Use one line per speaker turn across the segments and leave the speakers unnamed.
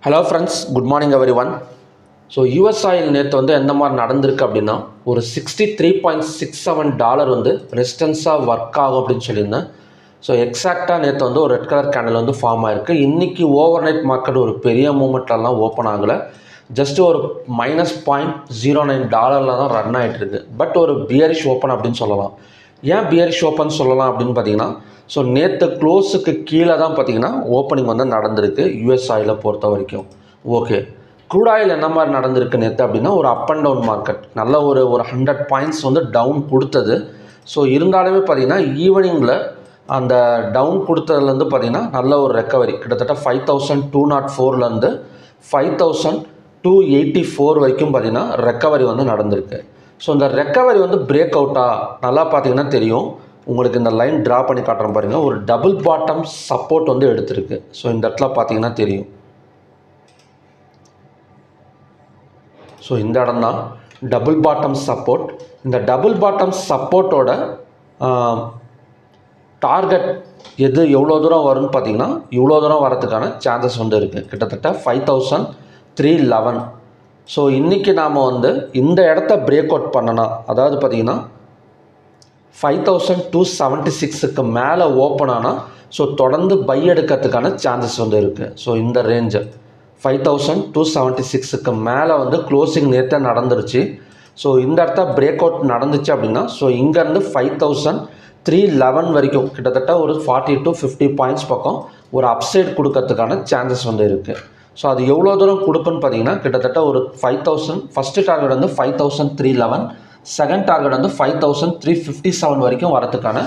Hello friends, good morning every one. So US oil நேற்று வந்து எந்த மாதிரி நடந்திருக்கு அப்படின்னா, ஒரு $63.67 வந்து ரெசிஸ்டன்ஸாக ஒர்க் ஆகும் அப்படின்னு சொல்லியிருந்தேன். ஸோ எக்ஸாக்டாக நேற்று வந்து ஒரு ரெட் கலர் கேண்டில் வந்து ஃபார்ம் ஆயிருக்கு. இன்றைக்கி ஓவர் நைட் மார்க்கெட் ஒரு பெரிய மூமெண்ட்லாம் ஓப்பன் ஆகலை. ஜஸ்ட் ஒரு -$0.09 தான் ரன் ஆகிட்டு இருக்கு. பட் ஒரு பியரிஷ் ஓப்பன் அப்படின்னு சொல்லலாம். ஏன் பியரிஷ் ஓப்பன் சொல்லலாம் அப்படின்னு பார்த்தீங்கன்னா, ஸோ நேற்று க்ளோஸுக்கு கீழே தான் பார்த்தீங்கன்னா ஓப்பனிங் வந்து நடந்திருக்கு யூஎஸ் ஆயிலை பொறுத்த வரைக்கும். ஓகே, க்ரூட் ஆயில் என்ன மாதிரி நடந்திருக்கு நேற்று அப்படின்னா, ஒரு அப் அண்ட் டவுன் மார்க்கெட். நல்ல ஒரு 100 பாயிண்ட்ஸ் வந்து டவுன் கொடுத்தது. ஸோ இருந்தாலுமே பார்த்தீங்கன்னா ஈவினிங்கில் அந்த டவுன் கொடுத்ததுலேருந்து பார்த்தீங்கன்னா நல்ல ஒரு ரெக்கவரி, கிட்டத்தட்ட 5204லேருந்து 5284 வரைக்கும் பார்த்தீங்கன்னா ரெக்கவரி வந்து நடந்திருக்கு. ஸோ இந்த ரெக்கவரி வந்து பிரேக் அவுட்டாக நல்லா பார்த்தீங்கன்னா தெரியும். உங்களுக்கு இந்த லைன் ட்ரா பண்ணி காட்டுறேன் பாருங்கள். ஒரு டபுள் பாட்டம் சப்போர்ட் வந்து எடுத்திருக்கு. ஸோ இந்த இடத்துல பார்த்தீங்கன்னா தெரியும். ஸோ இந்த இடம் தான் டபுள் பாட்டம் சப்போர்ட். இந்த டபுள் பாட்டம் சப்போர்ட்டோட டார்கெட் எவ்வளோ தூரம் வரும்னு பார்த்தீங்கன்னா, இவ்வளோ தூரம் வரதுக்கான சான்சஸ் வந்து இருக்குது. கிட்டத்தட்ட 5311. ஸோ இன்றைக்கி நாம் வந்து இந்த இடத்த பிரேக் அவுட் பண்ணனா, அதாவது பார்த்தீங்கன்னா 5276க்கு மேலே ஓப்பன் ஆனால் ஸோ தொடர்ந்து பை எடுக்கிறதுக்கான சான்சஸ் வந்து இருக்குது. ஸோ இந்த ரேஞ்சு 5276க்கு மேலே வந்து க்ளோசிங் நேற்று நடந்துருச்சு. ஸோ இந்த இடத்த பிரேக் அவுட் நடந்துச்சு அப்படின்னா, ஸோ இங்கேருந்து 5311 வரைக்கும் கிட்டத்தட்ட ஒரு 40 to 50 பாயிண்ட்ஸ் பக்கம் ஒரு அப்சைட் கொடுக்கறதுக்கான சான்சஸ் வந்து இருக்குது. ஸோ அது எவ்வளோ தூரம் கொடுக்குன்னு பார்த்தீங்கன்னா, கிட்டத்தட்ட ஒரு 5000. ஃபஸ்ட்டு டார்கெட் வந்து 5311, செகண்ட் டார்கெட் வந்து 5357 வரைக்கும் வரதுக்கான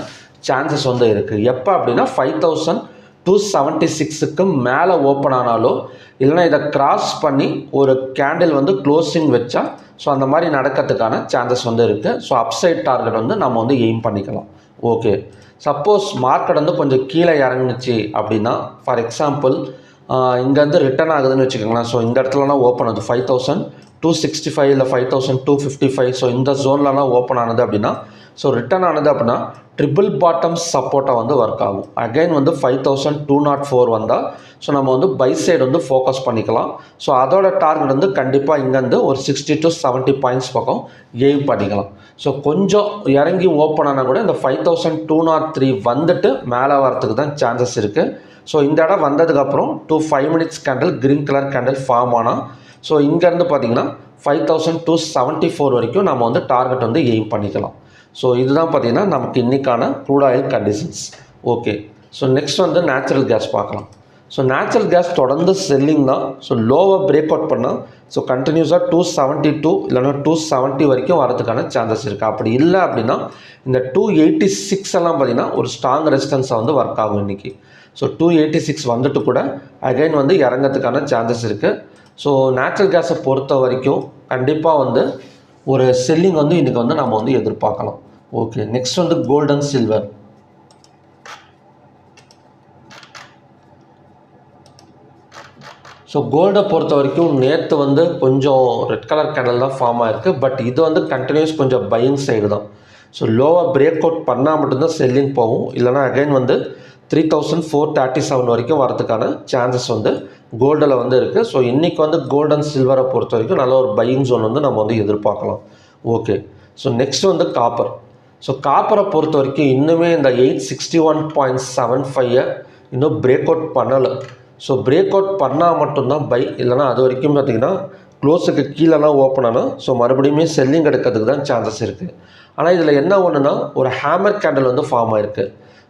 சான்சஸ் வந்து இருக்குது. எப்போ அப்படின்னா 5276க்கு மேலே ஓப்பன் ஆனாலோ இல்லைனா இதை கிராஸ் பண்ணி ஒரு கேண்டில் வந்து க்ளோசிங் வச்சா, ஸோ அந்த மாதிரி நடக்கிறதுக்கான சான்சஸ் வந்து இருக்குது. ஸோ அப்சைட் டார்கெட் வந்து நம்ம வந்து எய்ம் பண்ணிக்கலாம். ஓகே, சப்போஸ் மார்க்கெட் வந்து கொஞ்சம் கீழே இறங்குனுச்சு அப்படின்னா, ஃபார் எக்ஸாம்பிள் இங்கேருந்து ரிட்டர்ன் ஆகுதுன்னு வச்சுக்கோங்களேன். ஸோ இந்த இடத்துலலாம் ஓப்பன் ஆகுது 5265 இல்லை 5255. ஸோ இந்த ஜோன்லலாம் ஓப்பன் ஆனது அப்படின்னா, ஸோ ரிட்டர்ன் ஆனது அப்படின்னா ட்ரிபிள் பாட்டம் சப்போர்ட்டை வந்து ஒர்க் ஆகும். அகைன் வந்து 5204 வந்தால் ஸோ நம்ம வந்து பை சைடு வந்து ஃபோக்கஸ் பண்ணிக்கலாம். ஸோ அதோட டார்கெட் வந்து கண்டிப்பாக இங்கேருந்து ஒரு 60 to 70 பாயிண்ட்ஸ் பக்கம் எய்ம் பண்ணிக்கலாம். ஸோ கொஞ்சம் இறங்கி ஓப்பன் ஆனால் கூட இந்த 5203 வந்துட்டு மேலே வரத்துக்கு தான் சான்சஸ் இருக்குது. ஸோ இந்த இடம் வந்ததுக்கப்புறம் 5 minutes candle green colour candle form ஆனால், ஸோ இங்கேருந்து பார்த்தீங்கன்னா 5274 வரைக்கும் நம்ம வந்து டார்கெட் வந்து எய்ம் பண்ணிக்கலாம். ஸோ இதுதான் பார்த்தீங்கன்னா நமக்கு இன்றைக்கான crude oil conditions. Okay, so next வந்து நேச்சுரல் கேஸ் பார்க்கலாம். ஸோ நேச்சுரல் கேஸ் தொடர்ந்து செல்லிங் தான். ஸோ லோவை பிரேக் அவுட் பண்ணால் ஸோ கண்டினியூஸாக 272 இல்லைனா 270 வரைக்கும் வரதுக்கான சான்சஸ் இருக்குது. அப்படி இல்லை அப்படின்னா இந்த 286 எல்லாம் பார்த்தீங்கன்னா ஒரு ஸ்ட்ராங் ரெசிஸ்டன்ஸாக வந்து ஒர்க் ஆகும் இன்றைக்கி. ஸோ 286 வந்துட்டு கூட அகைன் வந்து இறங்கிறதுக்கான சான்சஸ் இருக்குது. ஸோ நேச்சுரல் கேஸை பொறுத்த வரைக்கும் கண்டிப்பாக வந்து ஒரு செல்லிங் வந்து இன்றைக்கி வந்து நம்ம வந்து எதிர்பார்க்கலாம். ஓகே, நெக்ஸ்ட் வந்து கோல்ட் அண்ட் சில்வர். ஸோ கோல்டை பொறுத்த வரைக்கும் நேற்று வந்து கொஞ்சம் ரெட் கலர் கேண்டில் தான் ஃபார்ம் ஆகிருக்கு. பட் இது வந்து கண்டினியூஸ் கொஞ்சம் பையிங் சைடு தான். ஸோ லோவாக பிரேக் அவுட் பண்ணால் மட்டும்தான் செல்லிங் போகும். இல்லைனா அகைன் வந்து 3437 வரைக்கும் வரதுக்கான சான்சஸ் வந்து கோல்டில் வந்து இருக்குது. ஸோ இன்றைக்கி வந்து கோல்ட் அண்ட் சில்வரை பொறுத்த வரைக்கும் நல்ல ஒரு பையிங் ஜோன் வந்து நம்ம வந்து எதிர்பார்க்கலாம். ஓகே, ஸோ நெக்ஸ்ட் வந்து காப்பர். ஸோ காப்பரை பொறுத்த வரைக்கும் இன்னுமே இந்த 861.75 இன்னும் பிரேக் அவுட் பண்ணலை. ஸோ பிரேக் அவுட் பண்ணால் மட்டும்தான் பை, இல்லைனா அது வரைக்கும் பார்த்திங்கன்னா க்ளோஸுக்கு கீழெல்லாம் ஓப்பன் ஆனால் ஸோ மறுபடியுமே செல்லிங் எடுக்கிறதுக்கு தான் சான்சஸ் இருக்குது. ஆனால் இதில் என்ன ஒன்றுனா ஒரு ஹேமர் கேண்டில் வந்து ஃபார்ம் ஆகிருக்கு.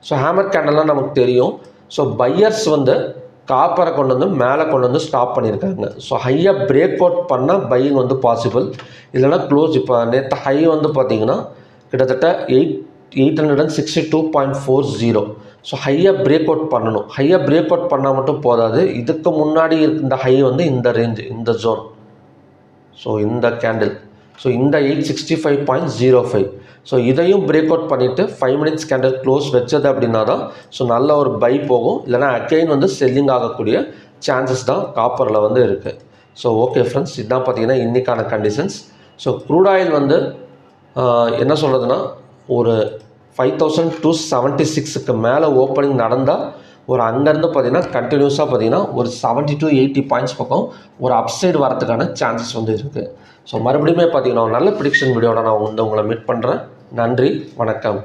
ஸோ ஹேமர் கேண்டல்லாம் நமக்கு தெரியும். ஸோ பையர்ஸ் வந்து காப்பரை கொண்டு வந்து மேலே கொண்டு வந்து ஸ்டாப் பண்ணியிருக்காங்க. ஸோ ஹையாக பிரேக் அவுட் பண்ணால் பையிங் வந்து பாசிபிள், இல்லைனா க்ளோஸ். இப்போ நேற்று ஹை வந்து பார்த்திங்கன்னா கிட்டத்தட்ட 862.40. ஸோ ஹையாக பிரேக் அவுட் பண்ணணும். ஹையாக பிரேக் அவுட் பண்ணால் மட்டும் போதாது, இதுக்கு முன்னாடி இந்த ஹை வந்து இந்த ரேஞ்சு, இந்த ஜோன், ஸோ இந்த கேண்டில், ஸோ இந்த 865.05. ஸோ இதையும் பிரேக் அவுட் பண்ணிவிட்டு 5 மினிட்ஸ் கேண்டில் க்ளோஸ் வச்சது அப்படின்னா தான் ஸோ நல்ல ஒரு பை போகும். இல்லைனா அகைன் வந்து செல்லிங் ஆகக்கூடிய சான்சஸ் தான் காப்பரில் வந்து இருக்குது. ஸோ ஓகே ஃப்ரெண்ட்ஸ், இதுதான் பார்த்தீங்கன்னா இன்றைக்கான கண்டிஷன்ஸ். ஸோ க்ரூட் ஆயில் வந்து என்ன சொல்கிறதுனா ஒரு 5276க்கு மேலே ஓப்பனிங் நடந்தால் ஒரு அங்கேருந்து பார்த்தீங்கன்னா கண்டினியூஸாக பார்த்தீங்கன்னா ஒரு 70 to 80 பாயிண்ட்ஸ் பக்கம் ஒரு அப்சைடு வரதுக்கான சான்சஸ் வந்து இருக்குது. ஸோ மறுபடியுமே பார்த்தீங்கன்னா ஒரு நல்ல ப்ரிடிக்ஷன் வீடியோட நான் உங்களை மீட் பண்ணுறேன். நன்றி, வணக்கம்.